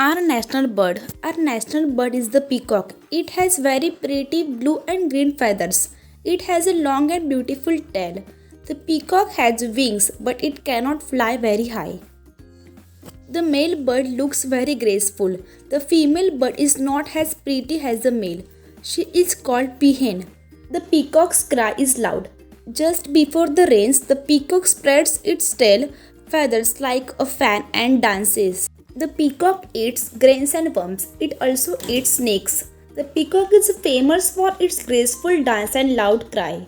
Our national bird. Our national bird is the peacock. It has very pretty blue and green feathers. It has a long and beautiful tail. The peacock has wings, but it cannot fly very high. The male bird looks very graceful. The female bird is not as pretty as the male. She is called peahen. The peacock's cry is loud. Just before the rains, the peacock spreads its tail feathers like a fan and dances. The peacock eats grains and worms. It also eats snakes. The peacock is famous for its graceful dance and loud cry.